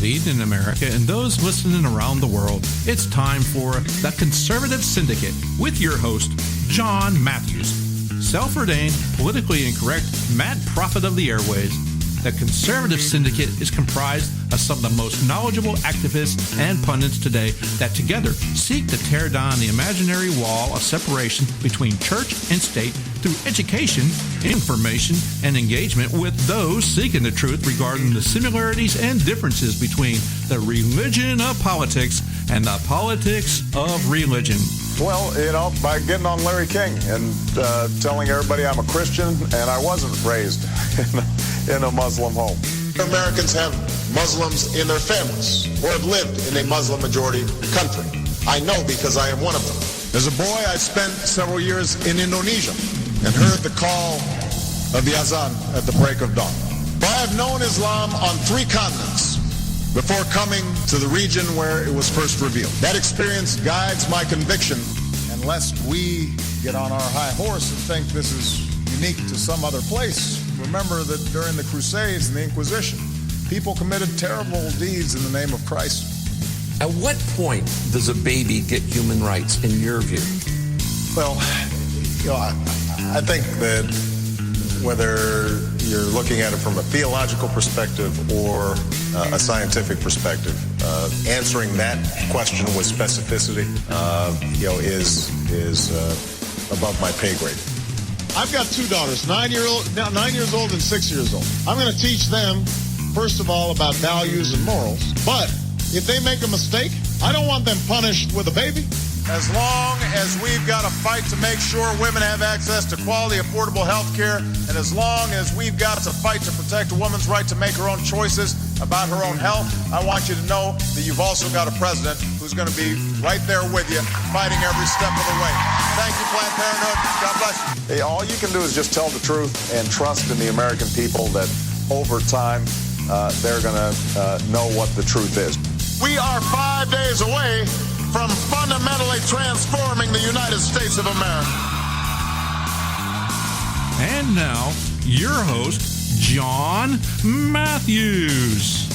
Everybody in America and those listening around the world, it's time for the Conservative Syndicate with your host, John Matthews, self-ordained, politically incorrect, mad prophet of the airways. The Conservative Syndicate is comprised of some of the most knowledgeable activists and pundits today that together seek to tear down the imaginary wall of separation between church and state through education, information, and engagement with those seeking the truth regarding the similarities and differences between the religion of politics and the politics of religion. Well, by getting on Larry King and telling everybody I'm a Christian and I wasn't raised in a Muslim home. Americans have Muslims in their families or have lived in a Muslim majority country. I know because I am one of them. As a boy, I spent several years in Indonesia and heard the call of the azan at the break of dawn. But I have known Islam on 3 continents before coming to the region where it was first revealed. That experience guides my conviction. And lest we get on our high horse and think this is unique to some other place, remember that during the Crusades and the Inquisition, people committed terrible deeds in the name of Christ. At what point does a baby get human rights, in your view? Well, I think that whether you're looking at it from a theological perspective or a scientific perspective, answering that question with specificity, is above my pay grade. I've got 2 daughters, 9 years old and 6 years old. I'm going to teach them, first of all, about values and morals. But if they make a mistake, I don't want them punished with a baby. As long as we've got to fight to make sure women have access to quality, affordable health care, and as long as we've got to fight to protect a woman's right to make her own choices about her own health, I want you to know that you've also got a president who's going to be right there with you, fighting every step of the way. Thank you, Planned Parenthood. God bless you. Hey, all you can do is just tell the truth and trust in the American people that over time they're going to know what the truth is. We are 5 days away from fundamentally transforming the United States of America. And now, your host, John Matthews.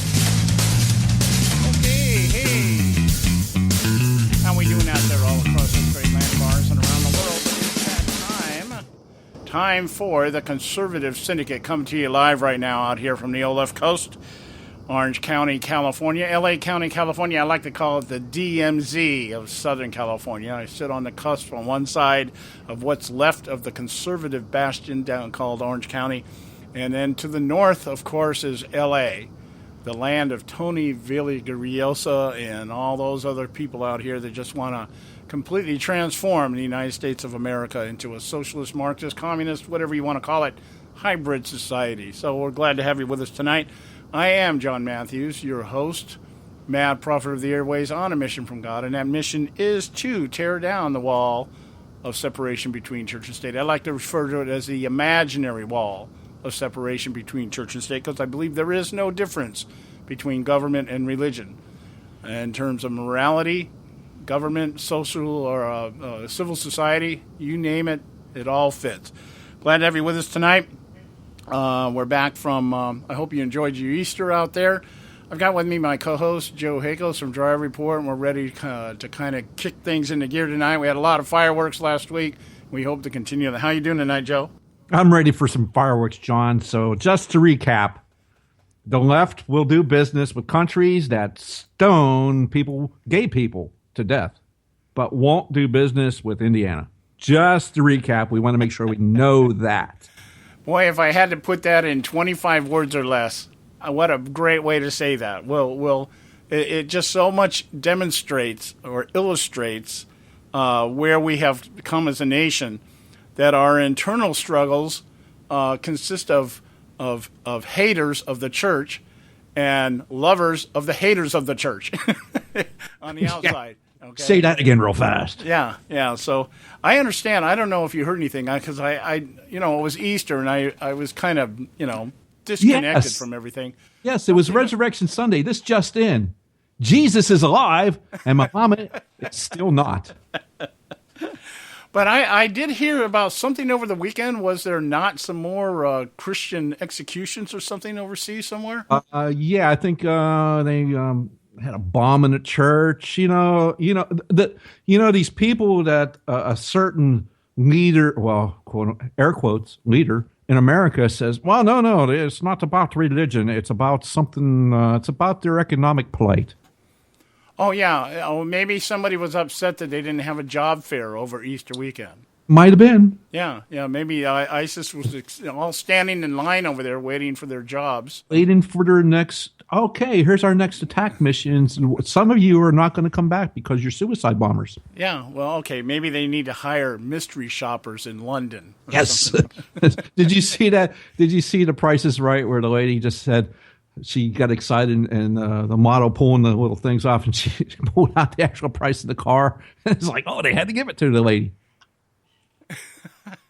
Okay, hey. How we doing out there all across this great land of ours and around the world? It's that time for the Conservative Syndicate coming to you live right now out here from the old left coast. Orange County, California, LA County, California. I like to call it the DMZ of Southern California. I sit on the cusp on one side of what's left of the conservative bastion down called Orange County. And then to the north, of course, is LA, the land of Tony Villaraigosa and all those other people out here that just want to completely transform the United States of America into a socialist, Marxist, communist, whatever you want to call it, hybrid society. So we're glad to have you with us tonight. I am John Matthews, your host, mad prophet of the airways on a mission from God, and that mission is to tear down the wall of separation between church and state. I like to refer to it as the imaginary wall of separation between church and state because I believe there is no difference between government and religion. In terms of morality, government, social, or civil society, you name it, it all fits. Glad to have you with us tonight. We're back from, I hope you enjoyed your Easter out there. I've got with me my co-host, Joe Hakos from Drive Report, and we're ready to kind of kick things into gear tonight. We had a lot of fireworks last week. We hope to continue that. How you doing tonight, Joe? I'm ready for some fireworks, John. So just to recap, the left will do business with countries that stone people, gay people, to death, but won't do business with Indiana. Just to recap, we want to make sure we know that. Boy, if I had to put that in 25 words or less, what a great way to say that. It just so much demonstrates or illustrates where we have come as a nation, that our internal struggles consist of haters of the church and lovers of the haters of the church on the outside. Okay. Say that again real fast. Yeah. So I understand. I don't know if you heard anything because it was Easter and I was kind of, disconnected from everything. Yes, it was Resurrection Sunday. This just in. Jesus is alive and Muhammad is still not. But I did hear about something over the weekend. Was there not some more Christian executions or something overseas somewhere? Yeah, I think they had a bomb in a church. These people that a certain leader, well, quote air quotes leader in America says, well, no, it's not about religion. It's about something. It's about their economic plight. Oh, yeah. Oh, maybe somebody was upset that they didn't have a job fair over Easter weekend. Might have been. Yeah. Maybe ISIS was all standing in line over there waiting for their jobs. Waiting for their next, okay, here's our next attack missions. Some of you are not going to come back because you're suicide bombers. Yeah. Well, okay. Maybe they need to hire mystery shoppers in London. Yes. Did you see that? Did you see The Price is Right where the lady just said, she got excited and the model pulling the little things off and she pulled out the actual price of the car. It's like, oh, they had to give it to the lady.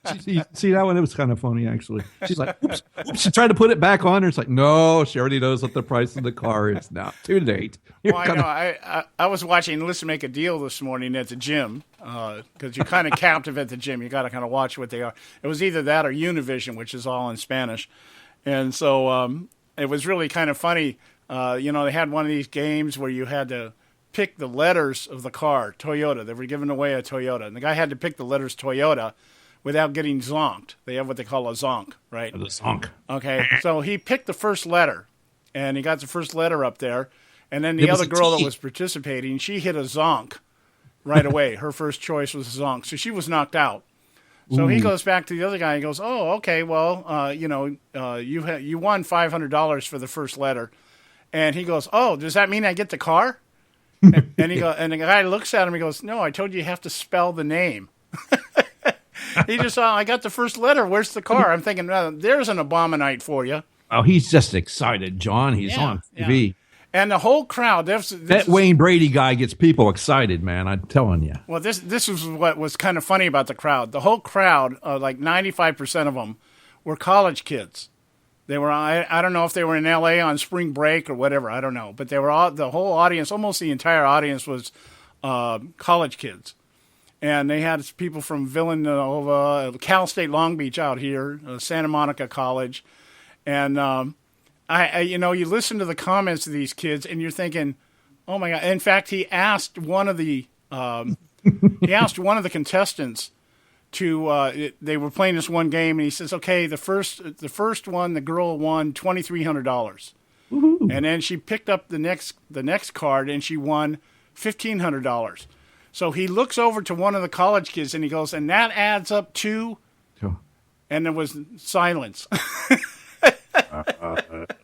See that one? It was kind of funny, actually. She's like, oops. She tried to put it back on her. It's like, no, she already knows what the price of the car is now. Too late. Well, I know. I was watching Let's Make a Deal this morning at the gym because you're kind of captive at the gym. You got to kind of watch what they are. It was either that or Univision, which is all in Spanish. And so it was really kind of funny. They had one of these games where you had to pick the letters of the car, Toyota. They were giving away a Toyota. And the guy had to pick the letters Toyota without getting zonked. They have what they call a zonk, right? The zonk. Okay, so he picked the first letter, and he got the first letter up there. And then the other girl that was participating, she hit a zonk right away. Her first choice was a zonk. So she was knocked out. So he goes back to the other guy and goes, oh, okay, well, you won $500 for the first letter. And he goes, oh, does that mean I get the car? and the guy looks at him and goes, no, I told you have to spell the name. He just saw, I got the first letter. Where's the car? I'm thinking, there's an Abominite for you. Oh, he's just excited, John. He's on TV. Yeah. And the whole crowd. That Wayne Brady guy gets people excited, man. I'm telling you. Well, this was what was kind of funny about the crowd. The whole crowd, like 95% of them, were college kids. They were, I don't know if they were in L.A. on spring break or whatever. I don't know. But they were all, the whole audience, almost the entire audience was college kids. And they had people from Villanova, Cal State Long Beach out here, Santa Monica College. And you listen to the comments of these kids, and you're thinking, "Oh my God!" In fact, he asked one of the contestants to. They were playing this one game, and he says, "Okay, the first one, the girl won $2,300, and then she picked up the next card, and she won $1,500." So he looks over to one of the college kids, and he goes, "And that adds up to," and there was silence.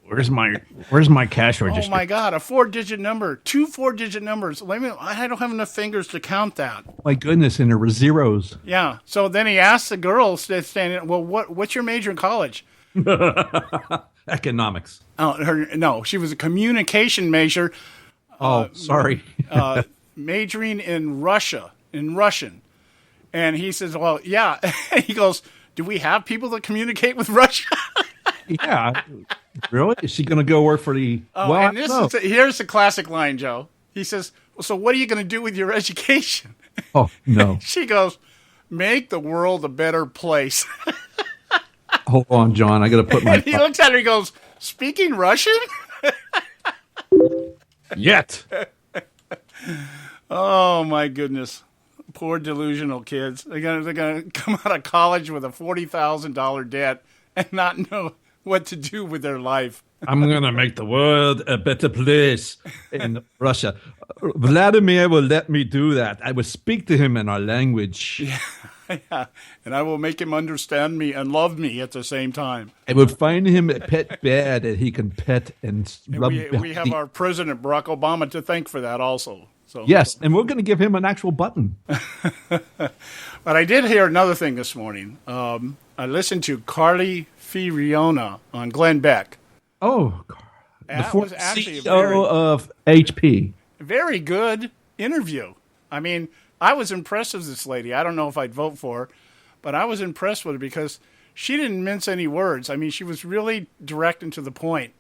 Where's my cash register? Oh my God, a 4-digit number, 2 4-digit numbers. I don't have enough fingers to count that. My goodness, and there were zeros. Yeah. So then he asked the girl standing, well, what's your major in college? Economics. Oh, no, she was a communication major. Oh, sorry. Majoring in Russian. And he says, well, yeah. He goes, do we have people that communicate with Russia? Yeah. Really? Is she going to go work for the... Oh, well, and here's the classic line, Joe. He says, well, so what are you going to do with your education? Oh, no. She goes, make the world a better place. Hold on, John. I got to put my... And he looks at her and he goes, speaking Russian? Yet. Oh, my goodness. Poor delusional kids. They're gonna come out of college with a $40,000 debt and not know what to do with their life. I'm going to make the world a better place in Russia. Vladimir will let me do that. I will speak to him in our language. Yeah. And I will make him understand me and love me at the same time. I will find him a pet bear that he can pet and rub. We have our President Barack Obama to thank for that also. So, yes, and we're going to give him an actual button. But I did hear another thing this morning. I listened to Carly Fiorina on Glenn Beck. Oh, that was actually CEO of HP. Very good interview. I mean, I was impressed with this lady. I don't know if I'd vote for her, but I was impressed with her because she didn't mince any words. I mean, she was really direct and to the point.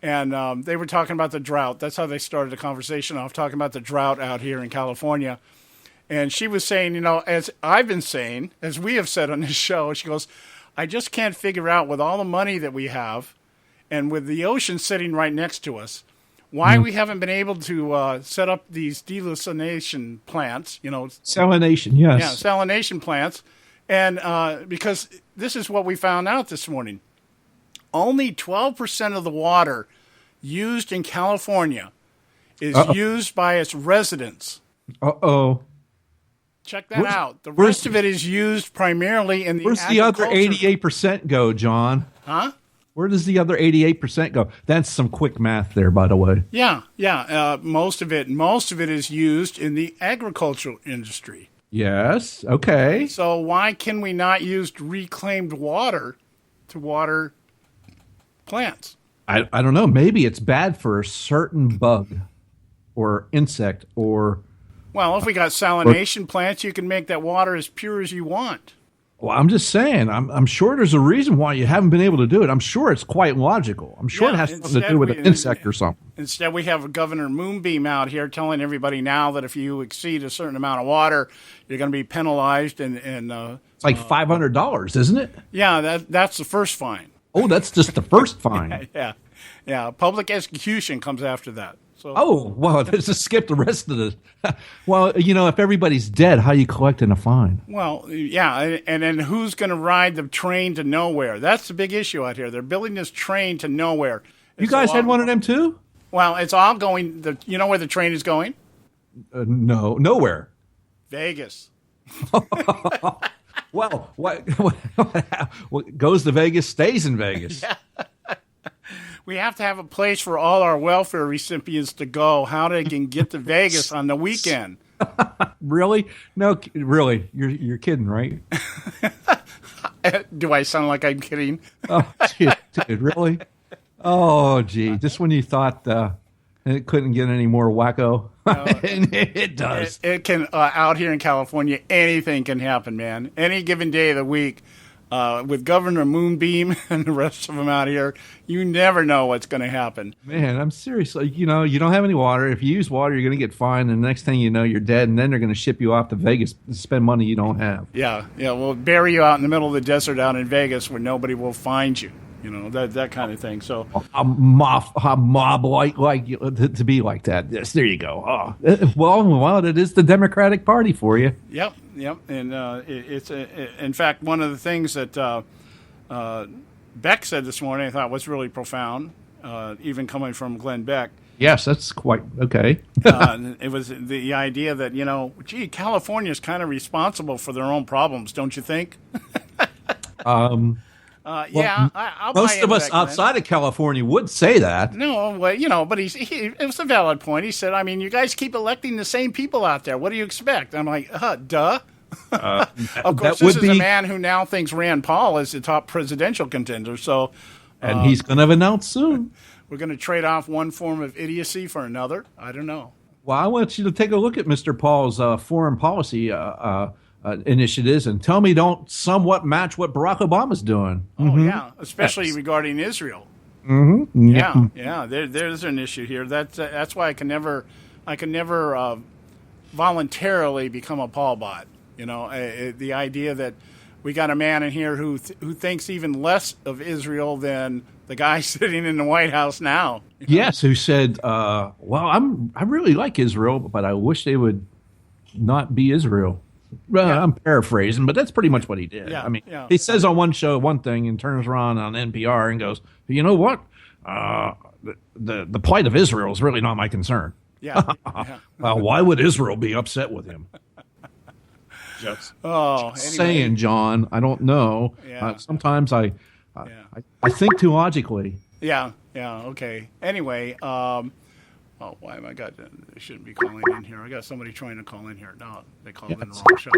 And they were talking about the drought. That's how they started the conversation off, talking about the drought out here in California. And she was saying, as I've been saying, as we have said on this show, she goes, I just can't figure out with all the money that we have and with the ocean sitting right next to us, why we haven't been able to set up these desalination plants, Salination, yes. Yeah, salination plants. And because this is what we found out this morning. Only 12% of the water used in California is used by its residents. Uh-oh. Check that out. The rest of it is used primarily in the Where's the other 88% go, John? Huh? Where does the other 88% go? That's some quick math there, by the way. Yeah. Most of it is used in the agricultural industry. Yes. Okay. So why can we not use reclaimed water to water plants? I don't know. Maybe it's bad for a certain bug or insect or... Well, if we got salination plants, you can make that water as pure as you want. Well, I'm just saying, I'm sure there's a reason why you haven't been able to do it. I'm sure it's quite logical. I'm sure it has something to do with an insect or something. Instead, we have Governor Moonbeam out here telling everybody now that if you exceed a certain amount of water, you're going to be penalized. And it's like $500, isn't it? Yeah, that's the first fine. Oh, that's just the first fine. Yeah. Public execution comes after that. So. Oh, well, just skip the rest of the... Well, if everybody's dead, how are you collecting a fine? Well, yeah, and then who's going to ride the train to nowhere? That's the big issue out here. They're building this train to nowhere. You guys had one of them too? Well, it's all going... you know where the train is going? No, nowhere. Vegas. Well, what goes to Vegas stays in Vegas. Yeah. We have to have a place for all our welfare recipients to go, how they can get to Vegas on the weekend. Really? No, really. You're kidding, right? Do I sound like I'm kidding? Oh, dude, really? Oh, gee. Just when you thought it couldn't get any more wacko, it does. It can, out here in California, anything can happen, man. Any given day of the week. With Governor Moonbeam and the rest of them out here, you never know what's going to happen. Man, I'm serious. You don't have any water. If you use water, you're going to get fined, and the next thing you know, you're dead, and then they're going to ship you off to Vegas to spend money you don't have. Yeah. We'll bury you out in the middle of the desert out in Vegas where nobody will find you. That kind of thing. So a mob like to be like that. Yes, there you go. Oh, well, it is the Democratic Party for you. Yep. And it's in fact one of the things that Beck said this morning I thought was really profound, even coming from Glenn Beck. Yes, that's quite okay. It was the idea that California is kind of responsible for their own problems, don't you think? Most of us outside of California would say that. No, well, but it was a valid point. He said, you guys keep electing the same people out there. What do you expect? I'm like, duh. Of course, this is a man who now thinks Rand Paul is the top presidential contender. So, and he's going to announce soon. We're going to trade off one form of idiocy for another. I don't know. Well, I want you to take a look at Mr. Paul's foreign policy initiatives and tell me don't somewhat match what Barack Obama's doing. Oh, yeah, especially regarding Israel. Mm-hmm. Yeah. There's an issue here. That's why I can never voluntarily become a Paul bot. The idea that we got a man in here who thinks even less of Israel than the guy sitting in the White House now. Yes, who said, "Well, I really like Israel, but I wish they would not be Israel." I'm paraphrasing, but that's pretty much what he did. Yeah, he says on one show one thing and turns around on NPR and goes, "You know what? The plight of Israel is really not my concern." Yeah. Why would Israel be upset with him? Just saying, John. I don't know. Yeah. Sometimes I think too logically. Yeah. Okay. Anyway, why am I got? I shouldn't be calling in here. I got somebody trying to call in here. No, they called in the wrong show.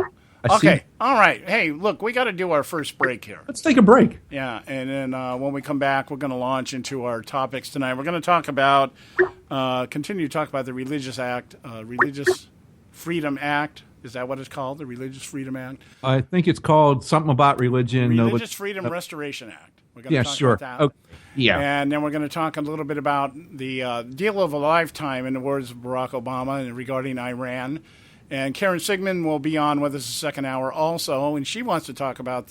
Okay. All right. Hey, look, we got to do our first break here. Let's take a break. Yeah, and then when we come back, we're going to launch into our topics tonight. We're going to talk about, continue to talk about the Religious Freedom Act. Is that what it's called? The Religious Freedom Act? I think it's called something about religion. Religious Freedom Restoration Act. We're going to talk about that. Okay. Yeah. And then we're going to talk a little bit about the deal of a lifetime, in the words of Barack Obama, regarding Iran. And Karen Sigmund will be on with us the second hour also, and she wants to talk about